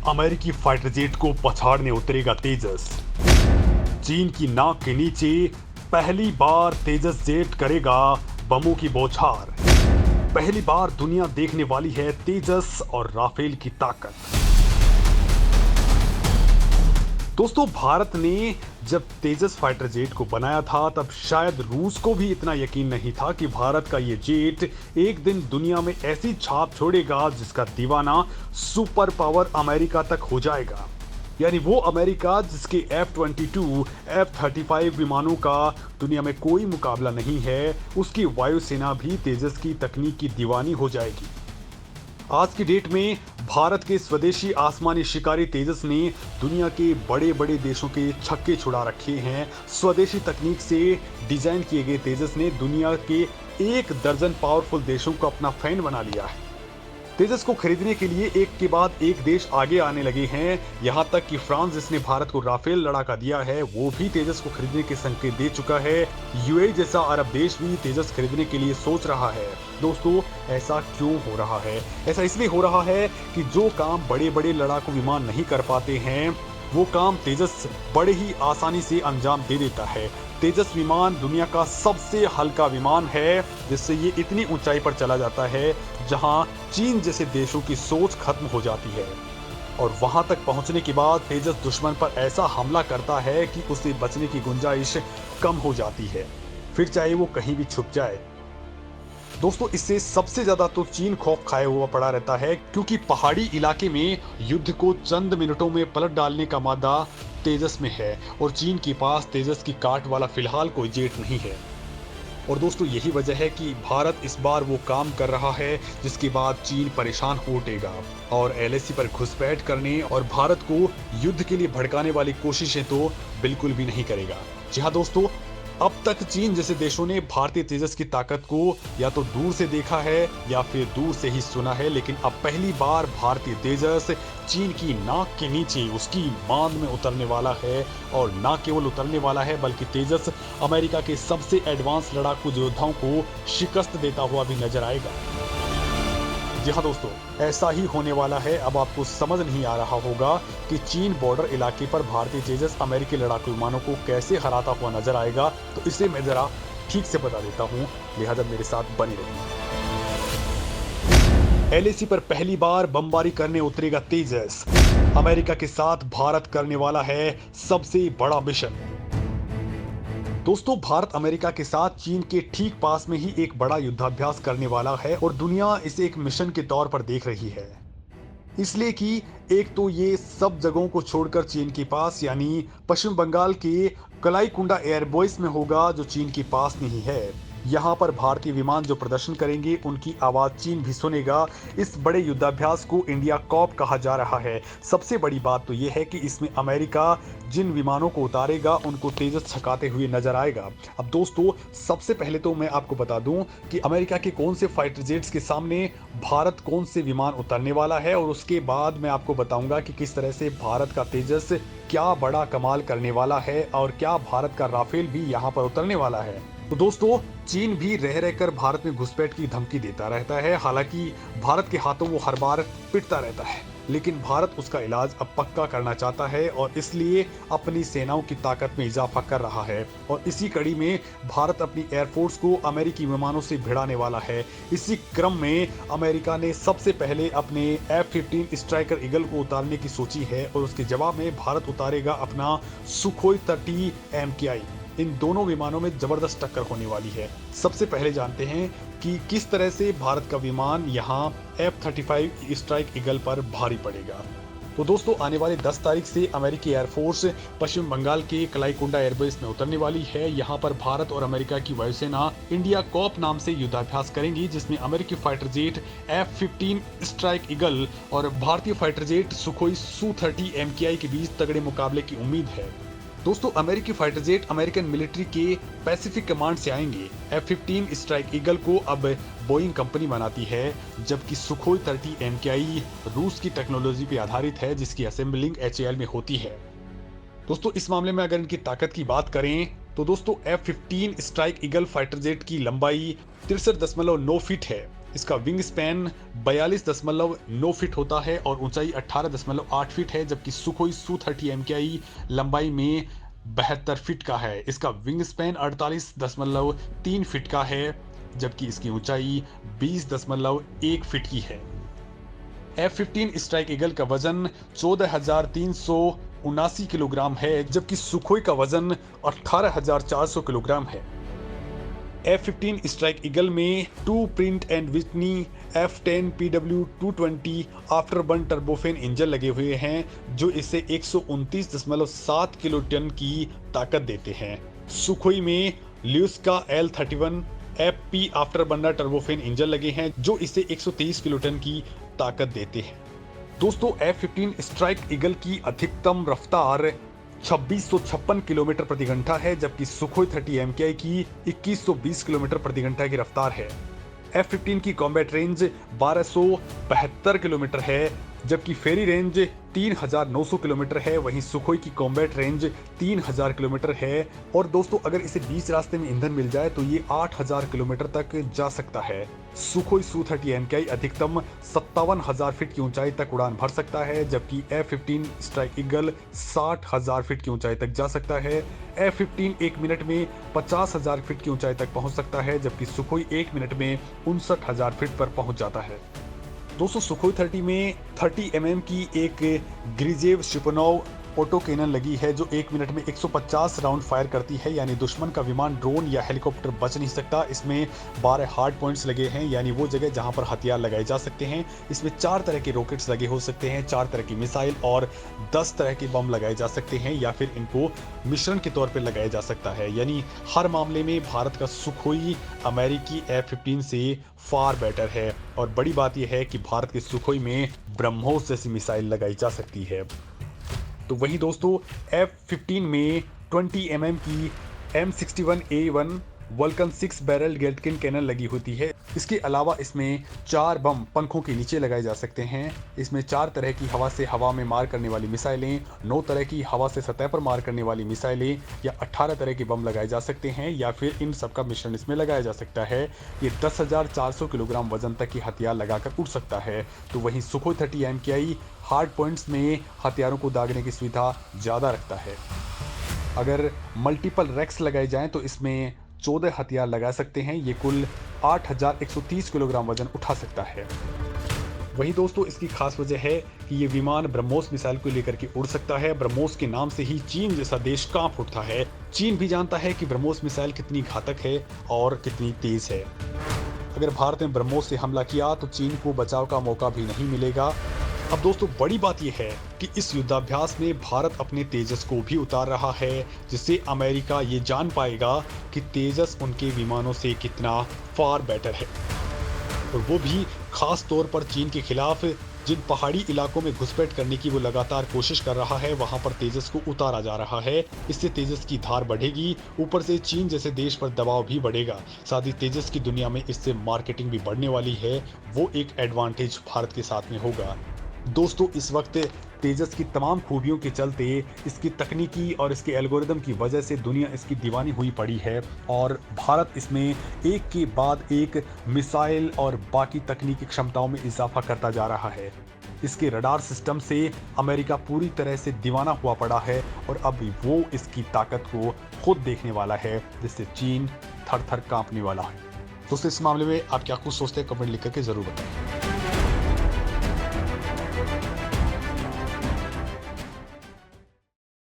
अमेरिकी fighter jet को पछाड़ने उतरेगा तेजस। चीन की नाक के नीचे पहली बार तेजस जेट करेगा बमों की बौछार। पहली बार दुनिया देखने वाली है तेजस और राफेल की ताकत। दोस्तों, भारत ने जब तेजस फाइटर जेट को बनाया था तब शायद रूस को भी इतना यकीन नहीं था कि भारत का ये जेट एक दिन दुनिया में ऐसी छाप छोड़ेगा जिसका दीवाना सुपर पावर अमेरिका तक हो जाएगा। यानी वो अमेरिका जिसके F-22, F-35 विमानों का दुनिया में कोई मुकाबला नहीं है, उसकी वायुसेना भी तेजस की तकनीक की दीवानी हो जाएगी। आज की डेट में भारत के स्वदेशी आसमानी शिकारी तेजस ने दुनिया के बड़े बड़े देशों के छक्के छुड़ा रखे हैं। स्वदेशी तकनीक से डिजाइन किए गए तेजस ने दुनिया के 1 दर्जन पावरफुल देशों को अपना फैन बना लिया है। तेजस को खरीदने के लिए एक के बाद एक देश आगे आने लगे हैं। यहां तक कि फ्रांस, जिसने भारत को राफेल लड़ाका दिया है, वो भी तेजस को खरीदने के संकेत दे चुका है। यूएई जैसा अरब देश भी तेजस खरीदने के लिए सोच रहा है। दोस्तों, ऐसा क्यों हो रहा है? ऐसा इसलिए हो रहा है कि जो काम बड़े बड़े लड़ाकू विमान नहीं कर पाते हैं, वो काम तेजस बड़े ही आसानी से अंजाम दे देता है। तेजस विमान दुनिया का सबसे हल्का विमान है, जिससे ये इतनी ऊंचाई पर चला जाता है जहां चीन जैसे देशों की सोच खत्म हो जाती है। और वहां तक पहुंचने के बाद तेजस दुश्मन पर ऐसा हमला करता है कि उसे बचने की गुंजाइश कम हो जाती है, फिर चाहे वो कहीं भी छुप जाए। दोस्तों, इससे सबसे ज्यादा तो चीन खौफ खाए हुआ पड़ा रहता है, क्योंकि पहाड़ी इलाके में युद्ध को चंद मिनटों में पलट डालने का मादा तेजस में है और चीन के पास तेजस की काट वाला फिलहाल कोई जेट नहीं है। और दोस्तों, यही वजह है कि भारत इस बार वो काम कर रहा है जिसके बाद चीन परेशान हो उठेगा और एलएसी पर घुसपैठ करने और भारत को युद्ध के लिए भड़काने वाली कोशिशें तो बिल्कुल भी नहीं करेगा। जी हाँ दोस्तों, अब तक चीन जैसे देशों ने भारतीय तेजस की ताकत को या तो दूर से देखा है या फिर दूर से ही सुना है, लेकिन अब पहली बार भारतीय तेजस चीन की नाक के नीचे उसकी मांद में उतरने वाला है। और ना केवल उतरने वाला है, बल्कि तेजस अमेरिका के सबसे एडवांस लड़ाकू योद्धाओं को शिकस्त देता हुआ भी नजर आएगा। जी हाँ दोस्तों, ऐसा ही होने वाला है। अब आपको समझ नहीं आ रहा होगा कि चीन बॉर्डर इलाके पर भारतीय तेजस अमेरिकी लड़ाकू विमानों को कैसे हराता हुआ नजर आएगा, तो इसे मैं जरा ठीक से बता देता हूँ, लिहाजा मेरे साथ बने रहिए। एलएसी पर पहली बार बमबारी करने उतरेगा तेजस। अमेरिका के साथ भारत करने वाला है सबसे बड़ा मिशन। दोस्तों, भारत अमेरिका के साथ चीन के ठीक पास में ही एक बड़ा युद्धाभ्यास करने वाला है और दुनिया इसे एक मिशन के तौर पर देख रही है, इसलिए कि एक तो ये सब जगहों को छोड़कर चीन के पास यानी पश्चिम बंगाल के कलाईकुंडा एयरबेस में होगा, जो चीन के पास नहीं है। यहाँ पर भारतीय विमान जो प्रदर्शन करेंगे उनकी आवाज चीन भी सुनेगा। इस बड़े युद्धाभ्यास को इंडिया कॉप कहा जा रहा है। सबसे बड़ी बात तो यह है कि इसमें अमेरिका जिन विमानों को उतारेगा उनको तेजस छकाते हुए नजर आएगा। अब दोस्तों, सबसे पहले तो मैं आपको बता दूं कि अमेरिका के कौन से फाइटर जेट्स के सामने भारत कौन से विमान उतरने वाला है, और उसके बाद मैं आपको बताऊंगा कि किस तरह से भारत का तेजस क्या बड़ा कमाल करने वाला है और क्या भारत का राफेल भी यहाँ पर उतरने वाला है। तो दोस्तों, चीन भी रह रहकर भारत में घुसपैठ की धमकी देता रहता है। हालांकि भारत के हाथों वो हर बार पिटता रहता है, लेकिन भारत उसका इलाज अब पक्का करना चाहता है और इसलिए अपनी सेनाओं की ताकत में इजाफा कर रहा है। और इसी कड़ी में भारत अपनी एयरफोर्स को अमेरिकी विमानों से भिड़ाने वाला है। इसी क्रम में अमेरिका ने सबसे पहले अपने F-15 स्ट्राइकर ईगल को उतारने की सोची है और उसके जवाब में भारत उतारेगा अपना सुखोई 30 MKI। इन दोनों विमानों में जबरदस्त टक्कर होने वाली है। सबसे पहले जानते हैं कि किस तरह से भारत का विमान यहाँ F-35 स्ट्राइक ईगल पर भारी पड़ेगा। तो दोस्तों, आने वाले 10 तारीख से अमेरिकी एयरफोर्स पश्चिम बंगाल के कलाईकुंडा एयरबेस में उतरने वाली है। यहाँ पर भारत और अमेरिका की वायुसेना इंडिया कॉप नाम से युद्धाभ्यास करेंगी, जिसमें अमेरिकी fighter jet F-15 strike eagle और भारतीय fighter jet Sukhoi Su-30 MKI के बीच तगड़े मुकाबले की उम्मीद है। दोस्तों, अमेरिकी फाइटर जेट अमेरिकन मिलिट्री के पैसिफिक कमांड से आएंगे। F-15 स्ट्राइक ईगल को अब बोइंग कंपनी बनाती है, जबकि सुखोई 30 MKI रूस की टेक्नोलॉजी पर आधारित है, जिसकी असेंबलिंग HAL में होती है। दोस्तों, इस मामले में अगर इनकी ताकत की बात करें तो दोस्तों F-15 strike eagle fighter jet की लंबाई 63.9 फीट है इसका विंग स्पैन 42.9 फीट होता है और ऊंचाई 18.8 फीट है, जबकि सुखोई Su-30 MKI लंबाई में 72 फीट का है। इसका विंग स्पैन 48.3 फीट का है, जबकि इसकी ऊंचाई 20.1 फीट की है। F-15 स्ट्राइक ईगल का वजन 14,379 किलोग्राम है, जबकि सुखोई का वजन 18,400 किलोग्राम है। F-15 स्ट्राइक ईगल में 2 print and Whitney F-10 PW220 afterburn turbofan engine लगे हुए हैं, जो इसे 129.7 किलो टन की ताकत देते हैं। सुखोई में ल्यूस्का L-31 FP afterburner turbofan engine लगे हैं, जो इसे 123 किलो टन की ताकत देते हैं। दोस्तों, F-15 स्ट्राइक ईगल की अधिकतम रफ्तार 2656 किलोमीटर प्रति घंटा है, जबकि सुखोई 30 MKI की 2120 किलोमीटर प्रति घंटा की रफ्तार है। F-15 की कॉम्बैट रेंज 1272 किलोमीटर है, जबकि फेरी रेंज 3900 किलोमीटर है। वहीं सुखोई की कॉम्बैट रेंज 3000 किलोमीटर है। और दोस्तों, अगर इसे बीच रास्ते में ईंधन मिल जाए तो ये 8000 किलोमीटर तक जा सकता है। सुखोई Su-30 MKI अधिकतम 57,000 फीट की ऊंचाई तक उड़ान भर सकता है, जबकि F-15 स्ट्राइक ईगल 60,000 फीट की ऊंचाई तक जा सकता है। F-15 एक मिनट में 50,000 फीट की ऊंचाई तक पहुंच सकता है, जबकि सुखोई एक मिनट में 59,000 फीट पर पहुंच जाता है। दोस्तों, सुखोई 30 में 30 mm की एक ग्रिजेव शिपनोव ऑटो कैनन लगी है, जो एक मिनट में 150 राउंड फायर करती है, यानी दुश्मन का विमान, ड्रोन या हेलीकॉप्टर बच नहीं सकता। इसमें 12 हार्ड पॉइंट्स लगे हैं, यानी वो जगह जहां पर हथियार लगाए जा सकते हैं। इसमें 4 तरह के रॉकेट्स लगे हो सकते हैं, 4 तरह की मिसाइल और 10 तरह के बम लगाए जा सकते हैं, या फिर इनको मिश्रण के तौर पर लगाया जा सकता है। यानी हर मामले में भारत का सुखोई अमेरिकी F-15 से फार बेटर है। और बड़ी बात यह है कि भारत के सुखोई में ब्रह्मोस जैसी मिसाइल लगाई जा सकती है। तो वहीं दोस्तों, F-15 में 20 mm की M61A1 वल्कन 6 बैरल गेटकिन कैनन लगी होती है। इसके अलावा इसमें 4 बम पंखों के नीचे लगाए जा सकते हैं। इसमें 4 तरह की हवा से हवा में मार करने वाली मिसाइलें, 9 तरह की हवा से सतह पर मार करने वाली मिसाइलें, या 18 तरह के बम लगाए जा सकते हैं, या फिर इन सबका मिश्रण इसमें लगाया जा सकता है। ये 10,400 किलोग्राम वजन तक की हथियार लगाकर उड़ सकता है। तो वहीं सुखोई 30 MKI हार्ड पॉइंट्स में हथियारों को दागने की सुविधा ज़्यादा रखता है। अगर मल्टीपल रैक्स लगाए जाएं तो इसमें 14 हथियार लगा सकते हैं। ये कुल 8,130 किलोग्राम वजन उठा सकता है। वहीं दोस्तों, इसकी खास वजह है कि ये विमान ब्रह्मोस मिसाइल को लेकर के उड़ सकता है। ब्रह्मोस के नाम से ही चीन जैसा देश कांप उठता है। चीन भी जानता है कि ब्रह्मोस मिसाइल कितनी घातक है और कितनी तेज है। अगर भारत ने ब्रह्मोस से हमला किया तो चीन को बचाव का मौका भी नहीं मिलेगा। अब दोस्तों, बड़ी बात यह है कि इस युद्धाभ्यास में भारत अपने तेजस को भी उतार रहा है, जिससे अमेरिका ये जान पाएगा कि तेजस उनके विमानों से कितना फार बेटर है। और वो भी खास तौर पर चीन के खिलाफ जिन पहाड़ी इलाकों में घुसपैठ करने की वो लगातार कोशिश कर रहा है, वहां पर तेजस को उतारा जा रहा है। इससे तेजस की धार बढ़ेगी, ऊपर से चीन जैसे देश पर दबाव भी बढ़ेगा। साथ ही तेजस की दुनिया में इससे मार्केटिंग भी बढ़ने वाली है। वो एक एडवांटेज भारत के साथ में होगा। दोस्तों, इस वक्त तेजस की तमाम खूबियों के चलते, इसकी तकनीकी और इसके एल्गोरिदम की वजह से दुनिया इसकी दीवानी हुई पड़ी है, और भारत इसमें एक के बाद एक मिसाइल और बाकी तकनीकी क्षमताओं में इजाफा करता जा रहा है। इसके रडार सिस्टम से अमेरिका पूरी तरह से दीवाना हुआ पड़ा है, और अब वो इसकी ताकत को खुद देखने वाला है, जिससे चीन थर थर कांपने वाला है। दोस्तों, इस मामले में आप क्या कुछ सोचते हैं, कमेंट लिख करके जरूर बताएं।